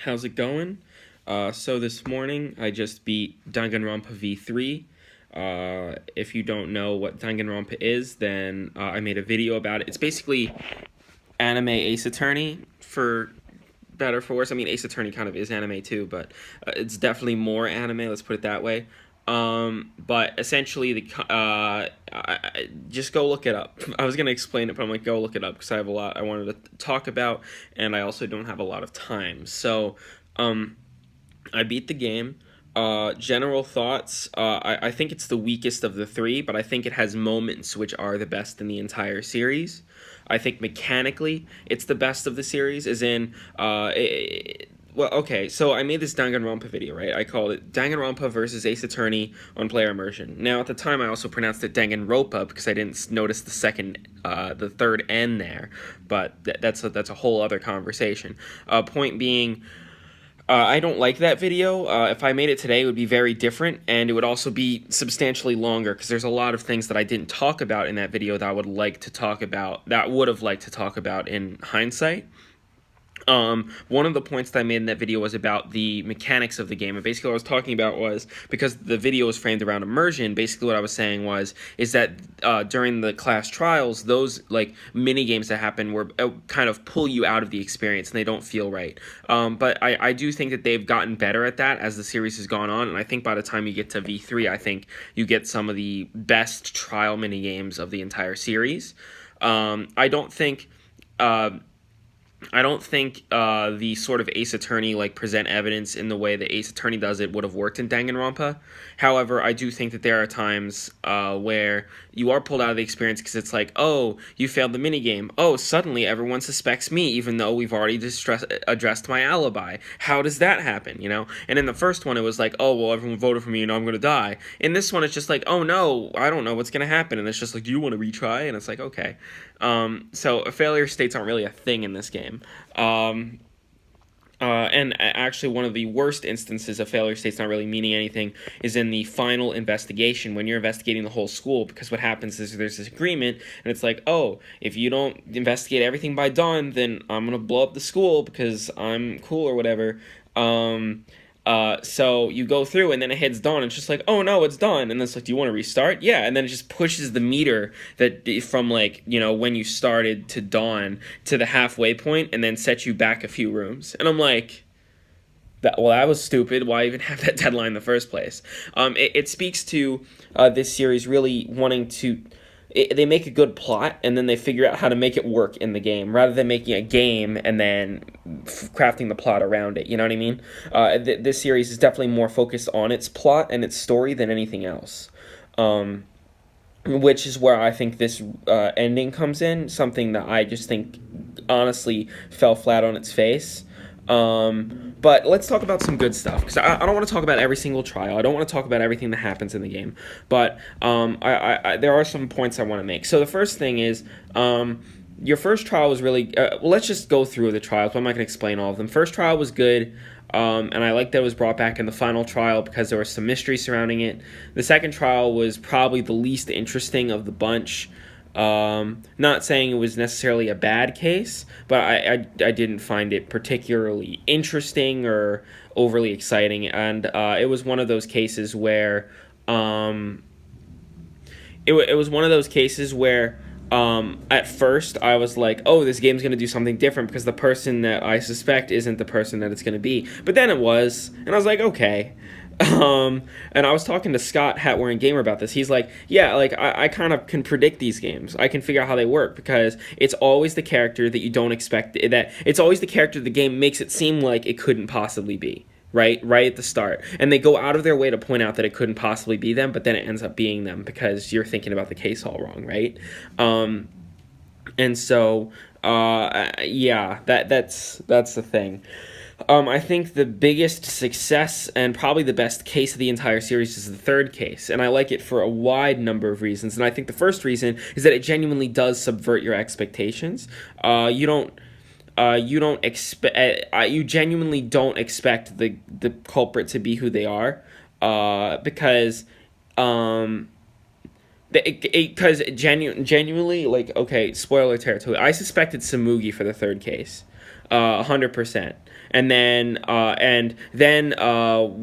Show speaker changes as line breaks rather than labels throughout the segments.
How's it going? So this morning I just beat Danganronpa V3. If you don't know what Danganronpa is, then I made a video about it. It's basically anime Ace Attorney for better for worse. I mean, Ace Attorney kind of is anime too, but it's definitely more anime. Let's put it that way. But essentially, just go look it up. I was gonna explain it, but I'm like, go look it up because I have a lot I wanted to talk about, and I also don't have a lot of time. So, I beat the game. General thoughts. I think it's the weakest of the three, but I think it has moments which are the best in the entire series. I think mechanically it's the best of the series, as in, well, okay, so I made this Danganronpa video, right? I called it Danganronpa versus Ace Attorney on player immersion. Now, at the time, I also pronounced it Danganronpa because I didn't notice the third N there, but that's a whole other conversation. Point being, I don't like that video. If I made it today, it would be very different, and it would also be substantially longer because there's a lot of things that I didn't talk about in that video that I would like to talk about, that would have liked to talk about in hindsight. One of the points that I made in that video was about the mechanics of the game, and basically what I was talking about was, because the video was framed around immersion, basically what I was saying is that during the class trials, those like mini games that happen were kind of pull you out of the experience and they don't feel right. But I do think that they've gotten better at that as the series has gone on, and I think by the time you get to V3, I think you get some of the best trial mini games of the entire series. I don't think the sort of Ace Attorney, like, present evidence in the way that Ace Attorney does it would have worked in Danganronpa. However, I do think that there are times where you are pulled out of the experience because it's like, oh, you failed the minigame. Oh, suddenly everyone suspects me, even though we've already addressed my alibi. How does that happen, you know? And in the first one, it was like, oh, well, everyone voted for me, and I'm going to die. In this one, it's just like, oh, no, I don't know what's going to happen. And it's just like, do you want to retry? And it's like, okay. So failure states aren't really a thing in this game. And actually, one of the worst instances of failure states not really meaning anything is in the final investigation when you're investigating the whole school, because what happens is there's this agreement, and it's like, oh, if you don't investigate everything by dawn, then I'm gonna blow up the school because I'm cool or whatever. So you go through, and then it hits dawn, and it's just like, oh no, it's done. And then it's like, do you want to restart? Yeah, and then it just pushes the meter that from, like, you know, when you started to dawn to the halfway point, and then sets you back a few rooms. And I'm like, that was stupid. Why even have that deadline in the first place? It speaks to this series really wanting to. They make a good plot, and then they figure out how to make it work in the game, rather than making a game and then crafting the plot around it. You know what I mean? This series is definitely more focused on its plot and its story than anything else. Which is where I think this ending comes in, something that I just think honestly fell flat on its face. But let's talk about some good stuff, because I don't want to talk about every single trial. I don't want to talk about everything that happens in the game, but there are some points I want to make. So the first thing is, your first trial was really, well, let's just go through the trials, but I'm not going to explain all of them. First trial was good, and I like that it was brought back in the final trial because there was some mystery surrounding it. The second trial was probably the least interesting of the bunch. Not saying it was necessarily a bad case, but I didn't find it particularly interesting or overly exciting, and it was one of those cases where it was one of those cases where at first I was like, oh, this game's going to do something different because the person that I suspect isn't the person that it's going to be. But then it was, and I was like, okay. And I was talking to Scott, Hat Wearing Gamer, about this. He's like, yeah, like, I kind of can predict these games. I can figure out how they work because it's always the character that you don't expect, that it's always the character the game makes it seem like it couldn't possibly be, right at the start. And they go out of their way to point out that it couldn't possibly be them, but then it ends up being them because you're thinking about the case all wrong, right? And so, yeah, that's the thing. I think the biggest success and probably the best case of the entire series is the third case, and I like it for a wide number of reasons. And I think the first reason is that it genuinely does subvert your expectations. You genuinely don't expect the culprit to be who they are, because genuinely, like, okay, spoiler territory, I suspected Samugi for the third case. 100%. And then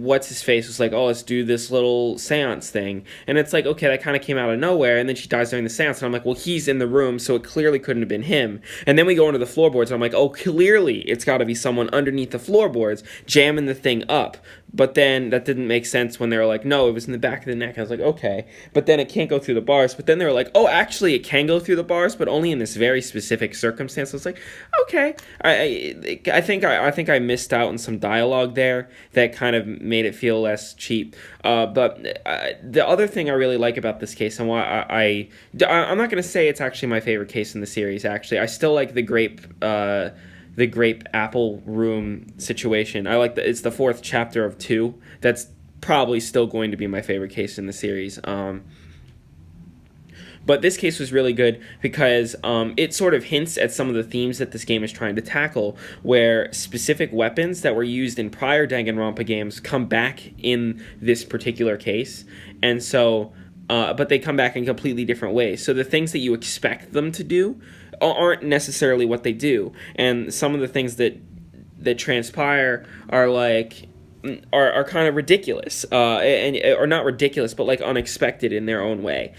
what's his face was like, oh, let's do this little seance thing, and it's like, okay, that kind of came out of nowhere, and then she dies during the seance, and I'm like, well, he's in the room, so it clearly couldn't have been him. And then we go into the floorboards, and I'm like, oh, clearly it's got to be someone underneath the floorboards jamming the thing up. But then that didn't make sense when they were like, no, it was in the back of the neck. I was like, okay. But then it can't go through the bars. But then they were like, oh, actually, it can go through the bars, but only in this very specific circumstance. I was like, okay. I think I missed out on some dialogue there that kind of made it feel less cheap. But the other thing I really like about this case, and why I'm not going to say it's actually my favorite case in the series. Actually, I still like the grape apple room situation. I like it's the fourth chapter of 2. That's probably still going to be my favorite case in the series. But this case was really good because it sort of hints at some of the themes that this game is trying to tackle, where specific weapons that were used in prior Danganronpa games come back in this particular case. And so, but they come back in completely different ways. So the things that you expect them to do aren't necessarily what they do, and some of the things that transpire are like are kind of ridiculous, or not ridiculous, but like unexpected in their own way.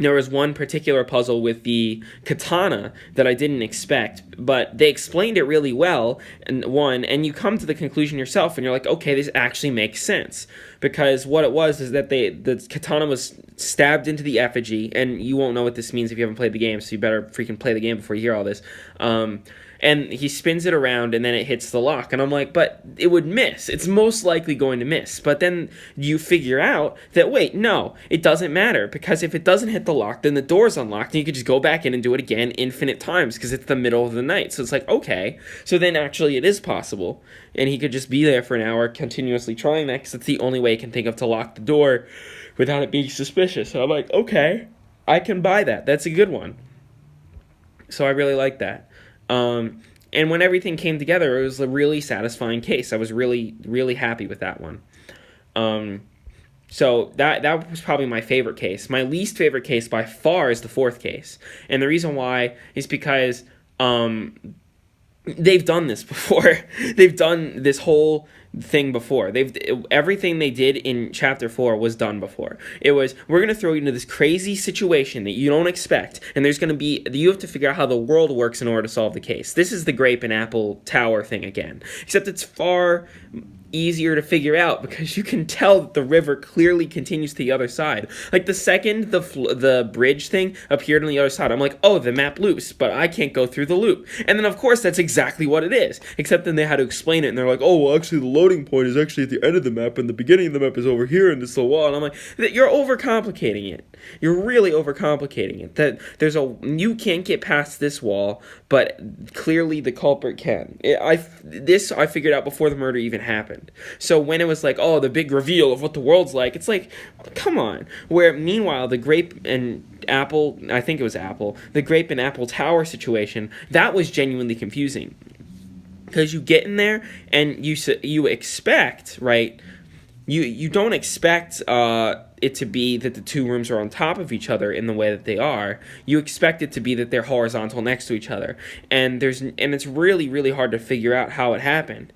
There was one particular puzzle with the katana that I didn't expect, but they explained it really well, and you come to the conclusion yourself, and you're like, okay, this actually makes sense. Because what it was is that the katana was stabbed into the effigy, and you won't know what this means if you haven't played the game, so you better freaking play the game before you hear all this. And he spins it around, and then it hits the lock. And I'm like, but it would miss. It's most likely going to miss. But then you figure out that, wait, no, it doesn't matter. Because if it doesn't hit the lock, then the door's unlocked, and you could just go back in and do it again infinite times, because it's the middle of the night. So it's like, okay. So then actually it is possible. And he could just be there for an hour continuously trying that, because it's the only way he can think of to lock the door without it being suspicious. So I'm like, okay, I can buy that. That's a good one. So I really like that. And when everything came together, it was a really satisfying case. I was really, really happy with that one. So that was probably my favorite case. My least favorite case by far is the fourth case. And the reason why is because they've done this before. They've done this whole thing before. Everything they did in chapter 4 was done before. It was, we're going to throw you into this crazy situation that you don't expect, and you have to figure out how the world works in order to solve the case. This is the grape and apple tower thing again, except it's far easier to figure out because you can tell that the river clearly continues to the other side. Like the second the bridge thing appeared on the other side, I'm like, oh, the map loops, but I can't go through the loop. And then of course that's exactly what it is, except then they had to explain it, and they're like, oh, well, actually the loading point is actually at the end of the map, and the beginning of the map is over here in this little wall. And I'm like, you're overcomplicating it. You're really overcomplicating it. That you can't get past this wall, but clearly the culprit can. I figured out before the murder even happened. So when it was like, oh, the big reveal of what the world's like, it's like, come on. Where meanwhile, the grape and apple, I think it was apple, the grape and apple tower situation, that was genuinely confusing. Because you get in there and you expect, right? You don't expect it to be that the two rooms are on top of each other in the way that they are. You expect it to be that they're horizontal next to each other. And it's really, really hard to figure out how it happened.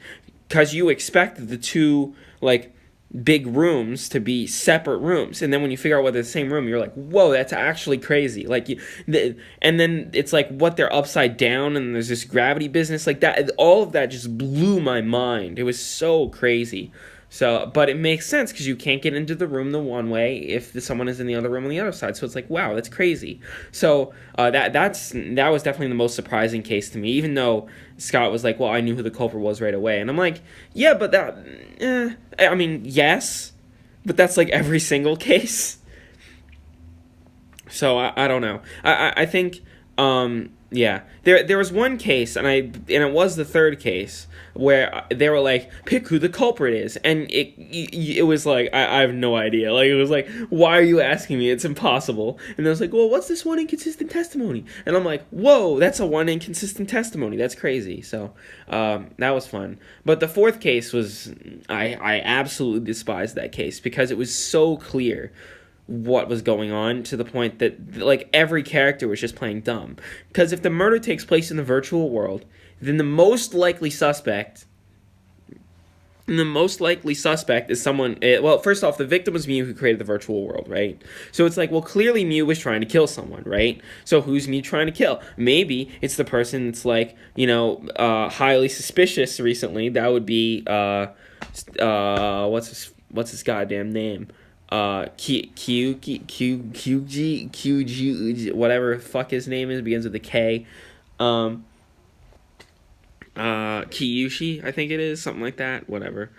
Because you expect the two, like, big rooms to be separate rooms, and then when you figure out whether they're the same room, you're like, whoa, that's actually crazy. Like, and then it's like, what, they're upside down, and there's this gravity business like that. All of that just blew my mind. It was so crazy. So, but it makes sense because you can't get into the room the one way if someone is in the other room on the other side. So it's like, wow, that's crazy. So that was definitely the most surprising case to me, even though Scott was like, well, I knew who the culprit was right away. And I'm like, yeah, but I mean, yes, but that's like every single case. So I don't know. I think, yeah, there was one case, and it was the third case, where they were like, pick who the culprit is, and it was like, I have no idea. Like, it was like, why are you asking me? It's impossible. And I was like, well, what's this one inconsistent testimony? And I'm like, whoa, that's a one inconsistent testimony. That's crazy. So that was fun. But the fourth case was, I absolutely despised that case because it was so clear what was going on, to the point that like every character was just playing dumb. Because if the murder takes place in the virtual world, then the most likely suspect. And the most likely suspect is someone. Well, first off, the victim was Mew, who created the virtual world, right? So it's like, well, clearly Mew was trying to kill someone, right? So who's Mew trying to kill? Maybe it's the person that's like, highly suspicious recently. That would be what's his goddamn name? QG, whatever fuck his name is, begins with a K. Kiyushi, I think it is, something like that, whatever.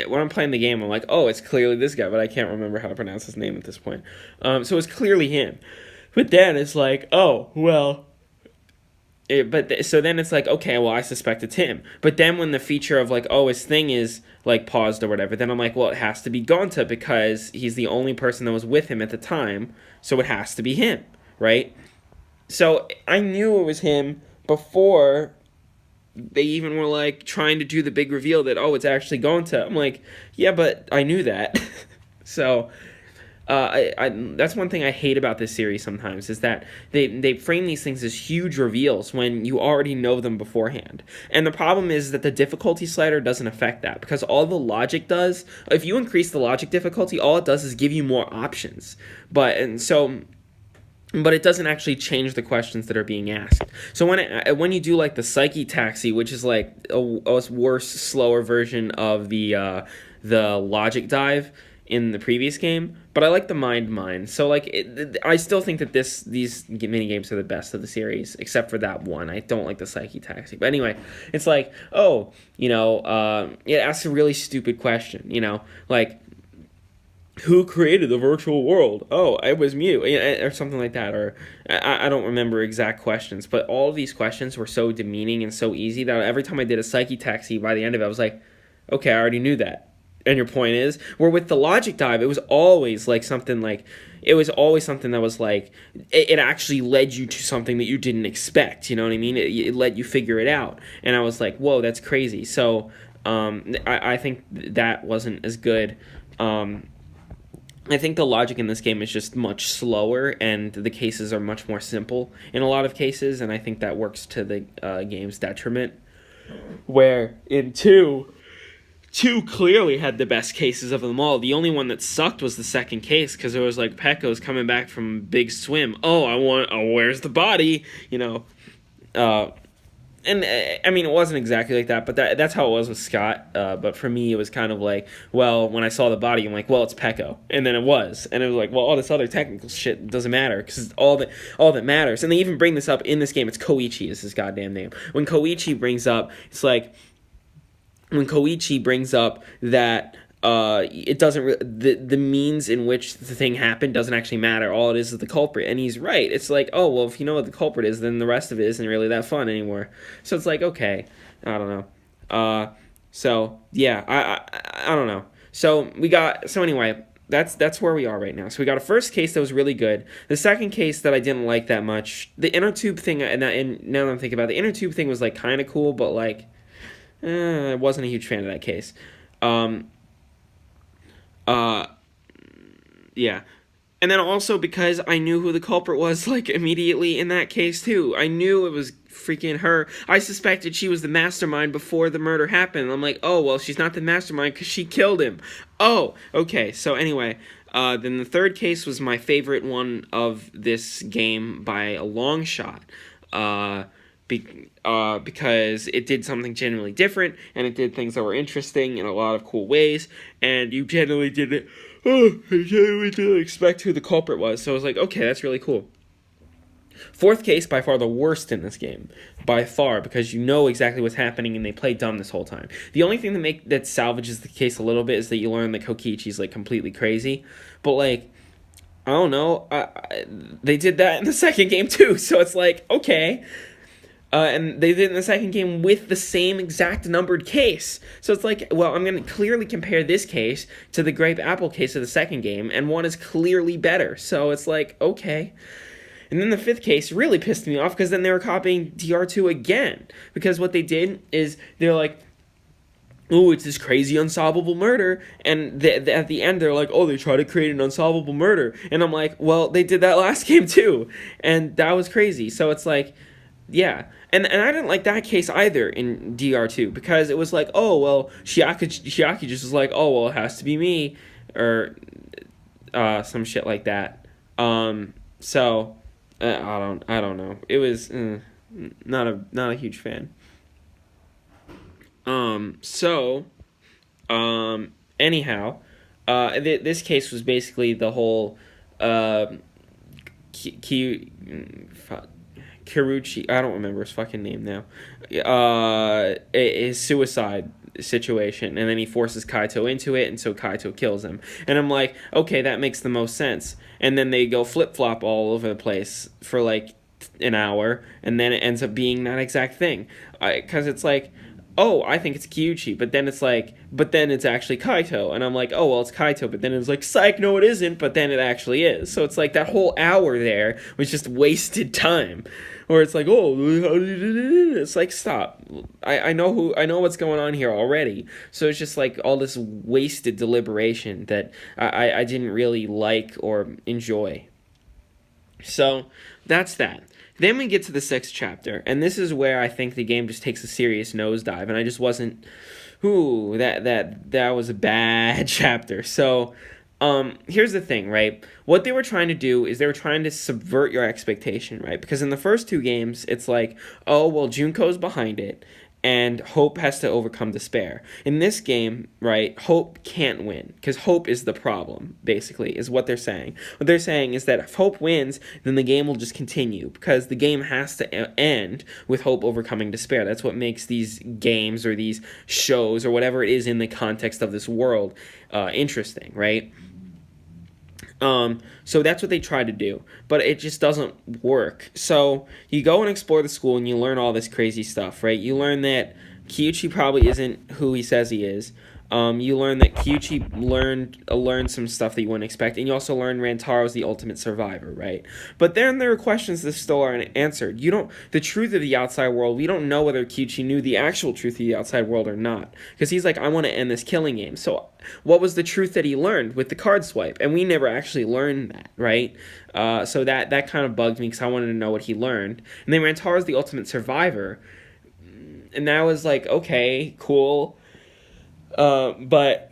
When I'm playing the game, I'm like, oh, it's clearly this guy, but I can't remember how to pronounce his name at this point. So it's clearly him. But then it's like, oh, well, so then it's like, okay, well, I suspect it's him. But then when the feature of like, oh, his thing is like paused or whatever, then I'm like, well, it has to be Gonta because he's the only person that was with him at the time, so it has to be him, right? So I knew it was him before they even were like trying to do the big reveal that, oh, it's actually Gonta. I'm like, yeah, but I knew that. So that's one thing I hate about this series sometimes, is that they frame these things as huge reveals when you already know them beforehand. And the problem is that the difficulty slider doesn't affect that, because all the logic does, if you increase the logic difficulty, all it does is give you more options. But it doesn't actually change the questions that are being asked. So when you do like the psyche taxi, which is like a worse, slower version of the logic dive in the previous game, but I like the mind mine. So like I still think that these mini games are the best of the series, except for that one. I don't like the psyche taxi. But anyway, it's like, oh, it asks a really stupid question, like, who created the virtual world? Oh, it was Mew, or something like that. Or I don't remember exact questions, but all of these questions were so demeaning and so easy that every time I did a psyche taxi, by the end of it, I was like, okay, I already knew that. And your point is, where with the logic dive, it was always like something like, it was always something that was like, it actually led you to something that you didn't expect. You know what I mean? It let you figure it out. And I was like, whoa, that's crazy. So I think that wasn't as good. I think the logic in this game is just much slower, and the cases are much more simple in a lot of cases, and I think that works to the game's detriment. Where in 2 clearly had the best cases of them all. The only one that sucked was the second case, because it was like Pekko's coming back from big swim. Where's the body? And I mean, it wasn't exactly like that, but that's how it was with Scott. But for me, it was kind of like, well, when I saw the body, I'm like, well, it's Pekko, and then it was like, well, all this other technical shit doesn't matter, because all that matters. And they even bring this up in this game. It's Koichi is his goddamn name. When Koichi brings up, it's like, when Koichi brings up that it doesn't the means in which the thing happened doesn't actually matter. All it is the culprit, and he's right. It's like, oh, well, if you know what the culprit is, then the rest of it isn't really that fun anymore. So it's like, okay, I don't know. So yeah, I don't know. So anyway, that's where we are right now. So we got a first case that was really good. The second case that I didn't like that much. The inner tube thing, and now that I'm thinking about it, the inner tube thing was like kind of cool, but like, I wasn't a huge fan of that case. Yeah. And then also because I knew who the culprit was, like, immediately in that case, too. I knew it was freaking her. I suspected she was the mastermind before the murder happened. I'm like, oh, well, she's not the mastermind because she killed him. Oh, okay. So anyway, then the third case was my favorite one of this game by a long shot. Because it did something genuinely different, and it did things that were interesting in a lot of cool ways, and you genuinely didn't expect who the culprit was, so I was like, okay, that's really cool. Fourth case, by far the worst in this game, by far, because you know exactly what's happening, and they play dumb this whole time. The only thing that salvages the case a little bit is that you learn that Kokichi's, like, completely crazy, but, like, I don't know, they did that in the second game, too, so it's like, okay. And they did it in the second game with the same exact numbered case. So it's like, well, I'm going to clearly compare this case to the grape apple case of the second game, and one is clearly better. So it's like, okay. And then the fifth case really pissed me off, because then they were copying DR2 again. Because what they did is they're like, oh, it's this crazy unsolvable murder, and at the end they're like, oh, they try to create an unsolvable murder. And I'm like, well, they did that last game too, and that was crazy. So it's like, Yeah, and I didn't like that case either in DR2 because it was like, oh well, Shiaki just was like, oh well, it has to be me, or some shit like that. So I don't know. It was not a huge fan. So anyhow, this case was basically the whole uh, Ki- Kiruchi, I don't remember his fucking name now. His suicide situation, and then he forces Kaito into it, and so Kaito kills him. And I'm like, okay, that makes the most sense. And then they go flip flop all over the place for like an hour, and then it ends up being that exact thing. Because it's like, oh, I think it's Kyuchi, but then it's like, but then it's actually Kaito, and I'm like, oh, well, it's Kaito, but then it's like, psych, no, it isn't, but then it actually is. So it's like that whole hour there was just wasted time, or it's like, oh, it's like, stop. I know what's going on here already. So it's just like all this wasted deliberation that I didn't really like or enjoy. So that's that. Then we get to the sixth chapter, and this is where I think the game just takes a serious nosedive, and I just wasn't. Ooh, that was a bad chapter. So, here's the thing, right? What they were trying to do is they were trying to subvert your expectation, right? Because in the first two games, it's like, oh well, Junko's behind it, and hope has to overcome despair. In this game, right, hope can't win because hope is the problem, basically, is what they're saying. What they're saying is that if hope wins, then the game will just continue because the game has to end with hope overcoming despair. That's what makes these games or these shows or whatever it is in the context of this world interesting, right? So that's what they try to do, but it just doesn't work. So you go and explore the school and you learn all this crazy stuff, right? You learn that Kyuchi probably isn't who he says he is. You learn that Kyuchi learned some stuff that you wouldn't expect, and you also learn Rantaro's the ultimate survivor, right? But then there are questions that still aren't answered. The truth of the outside world, we don't know whether Kyuchi knew the actual truth of the outside world or not, because he's like, I want to end this killing game. So what was the truth that he learned with the card swipe? And we never actually learned that, right? So that kind of bugged me because I wanted to know what he learned. And then Rantaro's the ultimate survivor, and that was like, okay, cool. But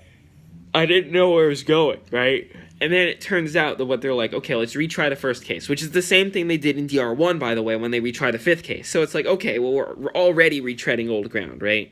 I didn't know where it was going, right? And then it turns out that what they're like, okay, let's retry the first case, which is the same thing they did in DR1, by the way, when they retry the fifth case. So it's like, okay, well, we're already retreading old ground, right?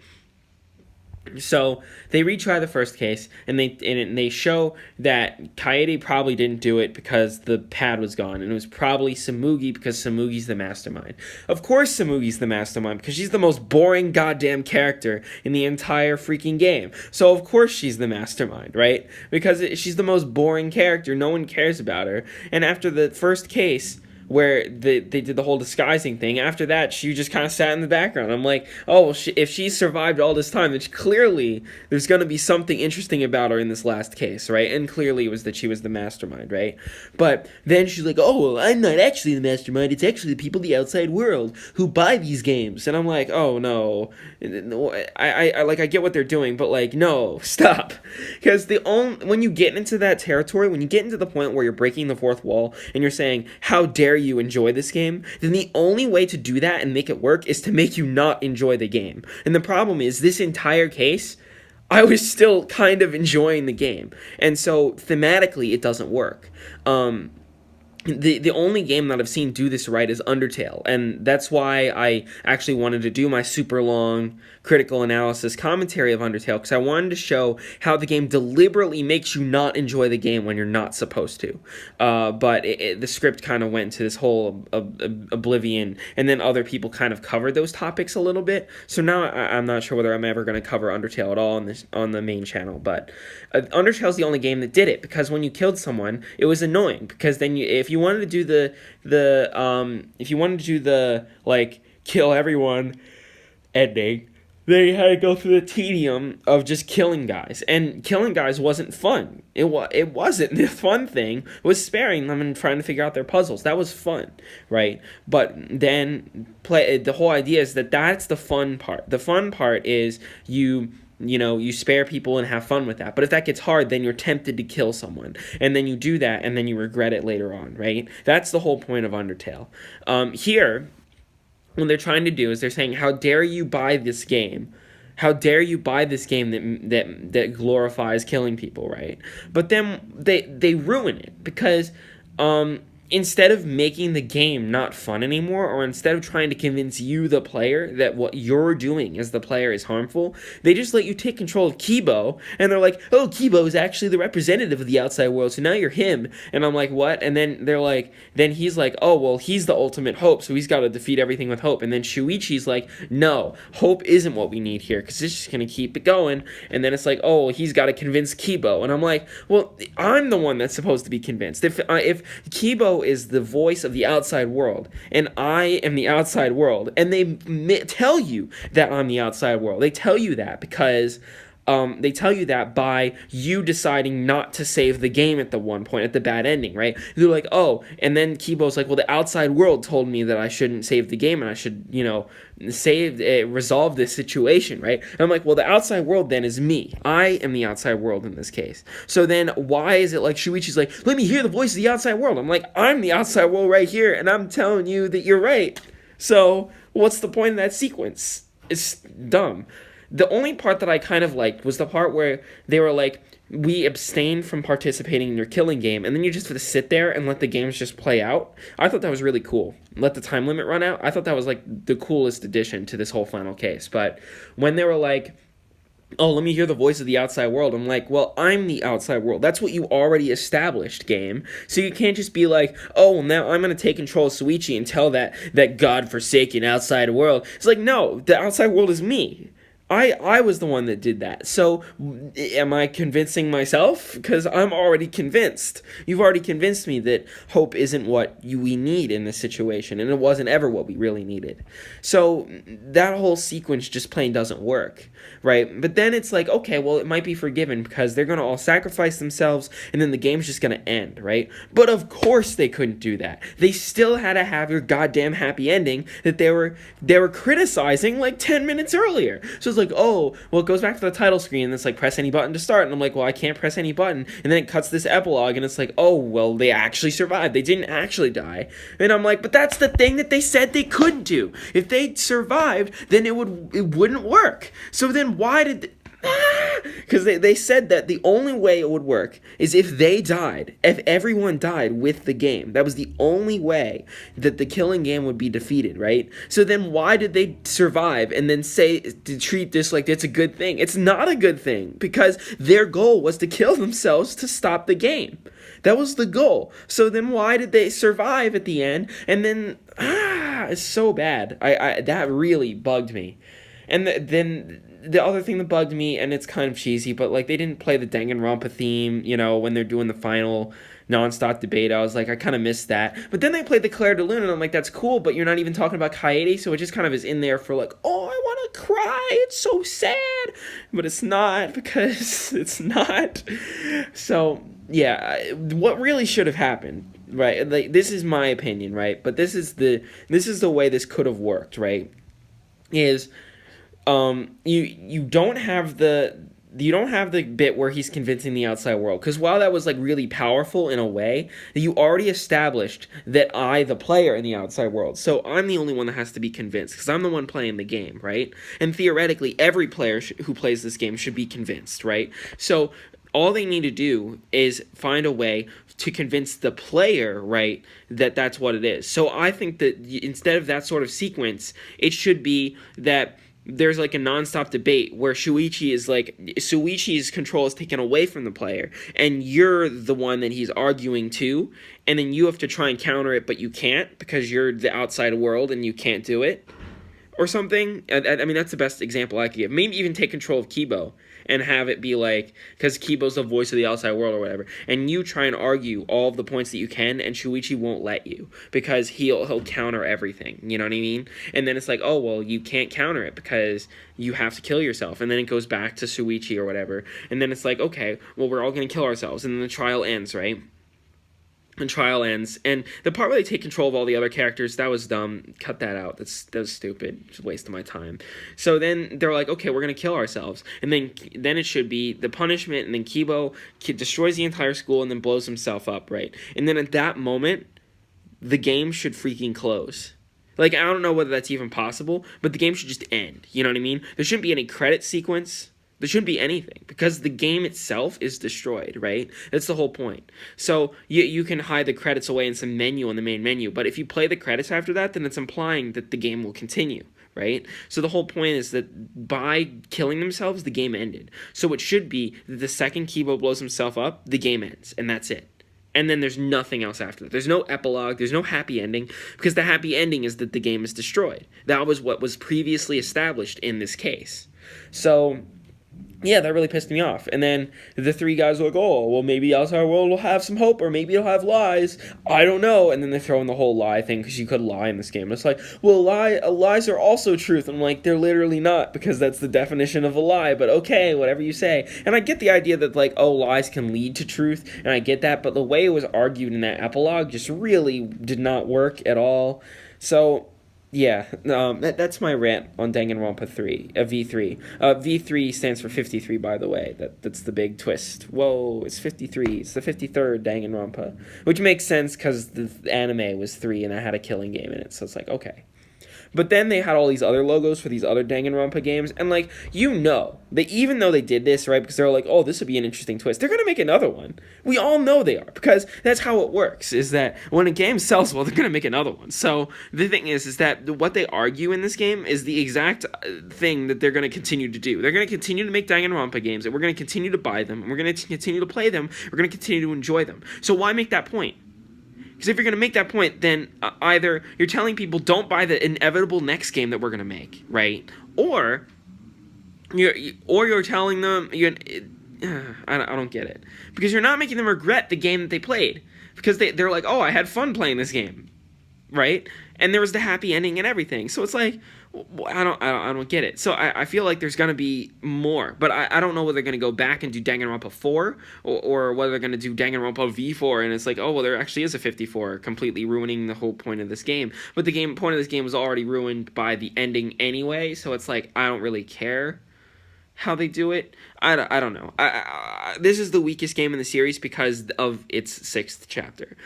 So they retry the first case, and they show that Kaede probably didn't do it because the pad was gone, and it was probably Samugi because Samugi's the mastermind. Of course Samugi's the mastermind because she's the most boring goddamn character in the entire freaking game. So of course she's the mastermind, right? Because she's the most boring character. No one cares about her. And after the first case, where they did the whole disguising thing. After that, she just kind of sat in the background. I'm like, oh, well, if she survived all this time, then clearly there's going to be something interesting about her in this last case, right? And clearly it was that she was the mastermind, right? But then she's like, oh, well, I'm not actually the mastermind. It's actually the people of the outside world who buy these games. And I'm like, oh, no. I get what they're doing, but like, no, stop. Because when you get into that territory, when you get into the point where you're breaking the fourth wall and you're saying, how dare you enjoy this game, then the only way to do that and make it work is to make you not enjoy the game. And the problem is, this entire case, I was still kind of enjoying the game. And so, thematically, it doesn't work. The only game that I've seen do this right is Undertale, and that's why I actually wanted to do my super long critical analysis commentary of Undertale, because I wanted to show how the game deliberately makes you not enjoy the game when you're not supposed to. But the script kind of went to this whole oblivion, and then other people kind of covered those topics a little bit. So now I'm not sure whether I'm ever going to cover Undertale at all on the main channel. But Undertale's the only game that did it, because when you killed someone, it was annoying. Because then if you wanted to do the like kill everyone ending, they had to go through the tedium of just killing guys, and killing guys wasn't fun. It wasn't. The fun thing was sparing them and trying to figure out their puzzles. That was fun, right? But then the whole idea is that's the fun part. The fun part is you spare people and have fun with that. But if that gets hard, then you're tempted to kill someone, and then you do that, and then you regret it later on, right? That's the whole point of Undertale. Here, what they're trying to do is they're saying, how dare you buy this game? How dare you buy this game that glorifies killing people, right? But then they ruin it because instead of making the game not fun anymore, or instead of trying to convince you, the player, that what you're doing as the player is harmful, they just let you take control of Kibo, and they're like, oh, Kibo is actually the representative of the outside world, so now you're him. And I'm like, what? And then they're like, then he's like, oh, well, he's the ultimate hope, so he's got to defeat everything with hope. And then Shuichi's like, no, hope isn't what we need here, because it's just going to keep it going. And then it's like, oh, well, he's got to convince Kibo. And I'm like, well, I'm the one that's supposed to be convinced. If Kibo is the voice of the outside world, and I am the outside world, and they tell you that I'm the outside world. They tell you that because they tell you that by you deciding not to save the game at the one point, at the bad ending, right? They're like, oh, and then Kibo's like, well, the outside world told me that I shouldn't save the game and I should, resolve this situation, right? And I'm like, well, the outside world then is me. I am the outside world in this case. So then why is it like Shuichi's like, let me hear the voice of the outside world? I'm like, I'm the outside world right here, and I'm telling you that you're right. So what's the point of that sequence? It's dumb. The only part that I kind of liked was the part where they were like, we abstain from participating in your killing game, and then you just have to sit there and let the games just play out. I thought that was really cool. Let the time limit run out. I thought that was like the coolest addition to this whole final case. But when they were like, oh, let me hear the voice of the outside world, I'm like, well, I'm the outside world. That's what you already established, game. So you can't just be like, oh, well, now I'm going to take control of Suichi and tell that godforsaken outside world. It's like, no, the outside world is me. I was the one that did that. So am I convincing myself? Because I'm already convinced. You've already convinced me that hope isn't what we need in this situation, and it wasn't ever what we really needed. So that whole sequence just plain doesn't work, right? But then it's like, okay, well, it might be forgiven because they're going to all sacrifice themselves, and then the game's just going to end, right? But of course they couldn't do that. They still had to have your goddamn happy ending that they were criticizing like 10 minutes earlier. So it's like, oh, well, it goes back to the title screen, and it's like, press any button to start, and I'm like, well, I can't press any button, and then it cuts this epilogue, and it's like, oh, well, they actually survived, they didn't actually die, and I'm like, but that's the thing that they said they couldn't do. If they survived, then it wouldn't work. So then why did because they said that the only way it would work is if they died, if everyone died with the game. That was the only way that the killing game would be defeated, right? So then why did they survive and then say to treat this like it's a good thing? It's not a good thing because their goal was to kill themselves to stop the game. That was the goal. So then why did they survive at the end? And then it's so bad. I that really bugged me. And then the other thing that bugged me, and it's kind of cheesy, but like they didn't play the Danganronpa theme, when they're doing the final non-stop debate. I was like, I kind of missed that. But then they played the Claire de Lune, and I'm like, that's cool, but you're not even talking about Kaede, so it just kind of is in there for like, oh, I want to cry, it's so sad. But it's not, because it's not. So, yeah, what really should have happened, right? Like, this is my opinion, right? But this is the way this could have worked, right? Is you don't have the bit where he's convincing the outside world, because while that was like really powerful in a way, you already established that I, the player, in the outside world, so I'm the only one that has to be convinced because I'm the one playing the game, right? And theoretically every player who plays this game should be convinced, right? So all they need to do is find a way to convince the player, right, that that's what it is. So I think that instead of that sort of sequence, it should be that there's like a non-stop debate where Shuichi's control is taken away from the player, and you're the one that he's arguing to, and then you have to try and counter it, but you can't because you're the outside world and you can't do it, or something. I mean, that's the best example I could give. Maybe even take control of Kibo and have it be like, because Kibo's the voice of the outside world or whatever, and you try and argue all of the points that you can, and Shuichi won't let you because he'll counter everything, you know what I mean? And then it's like, oh, well, you can't counter it because you have to kill yourself, and then it goes back to Shuichi or whatever, and then it's like, okay, well, we're all gonna kill ourselves, and then the trial ends, right? And trial ends, and the part where they take control of all the other characters, that was dumb. Cut that out. That was stupid. It's a waste of my time. So then they're like, okay, we're gonna kill ourselves, and then it should be the punishment, and then Kibo destroys the entire school and then blows himself up, right? And then at that moment, the game should freaking close. Like, I don't know whether that's even possible, but the game should just end. You know what I mean? There shouldn't be any credit sequence. There shouldn't be anything because the game itself is destroyed, right? That's the whole point. So you can hide the credits away in some menu on the main menu, but if you play the credits after that, then it's implying that the game will continue, right? So the whole point is that by killing themselves, the game ended. So it should be that the second Kibo blows himself up, the game ends, and that's it. And then there's nothing else after that. There's no epilogue. There's no happy ending because the happy ending is that the game is destroyed. That was what was previously established in this case. So yeah, that really pissed me off. And then the three guys were like, oh, well, maybe outside world will have some hope, or maybe it'll have lies. I don't know. And then they throw in the whole lie thing, because you could lie in this game. And it's like, well, lies are also truth. I'm like, they're literally not, because that's the definition of a lie. But okay, whatever you say. And I get the idea that, like, oh, lies can lead to truth, and I get that. But the way it was argued in that epilogue just really did not work at all. So yeah, that's my rant on Danganronpa 3, V3. V3 stands for 53, by the way. That's the big twist. Whoa, it's 53. It's the 53rd Danganronpa, which makes sense because the anime was 3 and it had a killing game in it, so it's like, okay. But then they had all these other logos for these other Danganronpa games, and, like, you know, that even though they did this, right, because they're like, oh, this would be an interesting twist, they're going to make another one. We all know they are, because that's how it works, is that when a game sells well, they're going to make another one. So the thing is that what they argue in this game is the exact thing that they're going to continue to do. They're going to continue to make Danganronpa games, and we're going to continue to buy them, and we're going to continue to play them, we're going to continue to enjoy them. So why make that point? Because if you're going to make that point, then either you're telling people don't buy the inevitable next game that we're going to make, right? Or you're telling them I don't get it, because you're not making them regret the game that they played, because they're like, oh, I had fun playing this game, right? And there was the happy ending and everything. So it's like, I don't get it. So I feel like there's gonna be more, but I don't know whether they're gonna go back and do Danganronpa 4 or whether they're gonna do Danganronpa V4, and it's like, oh well, there actually is a 54, completely ruining the whole point of this game. But the point of this game was already ruined by the ending anyway, so it's like I don't really care how they do it. I don't know. This is the weakest game in the series because of its 6th chapter,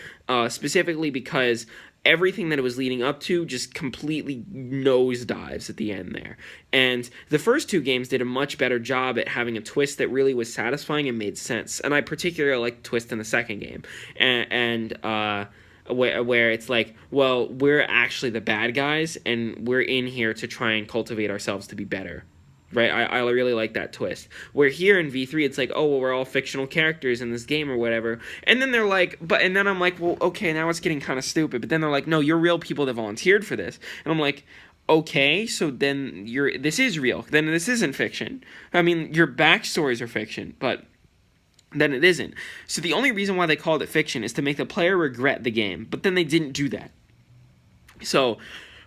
specifically because everything that it was leading up to just completely nosedives at the end there. And the first 2 games did a much better job at having a twist that really was satisfying and made sense. And I particularly like the twist in the second game. Where it's like, well, we're actually the bad guys, and we're in here to try and cultivate ourselves to be better. Right, I really like that twist. Where here in V3, it's like, oh, well, we're all fictional characters in this game or whatever. And then they're like, and then I'm like, well, okay, now it's getting kind of stupid. But then they're like, no, you're real people that volunteered for this. And I'm like, okay, so then this is real. Then this isn't fiction. I mean, your backstories are fiction, but then it isn't. So the only reason why they called it fiction is to make the player regret the game. But then they didn't do that. So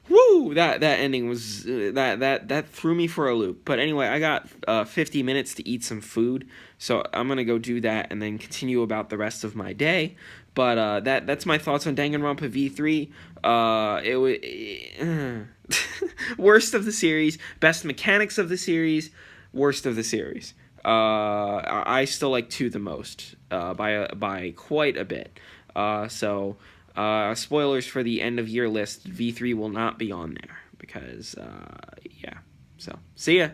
woo! That ending was that threw me for a loop. But anyway, I got 50 minutes to eat some food, so I'm gonna go do that and then continue about the rest of my day. But that's my thoughts on Danganronpa V3. It was worst of the series, best mechanics of the series, worst of the series. I still like 2 the most, by quite a bit. Spoilers for the end of year list, V3 will not be on there because, yeah. So, see ya.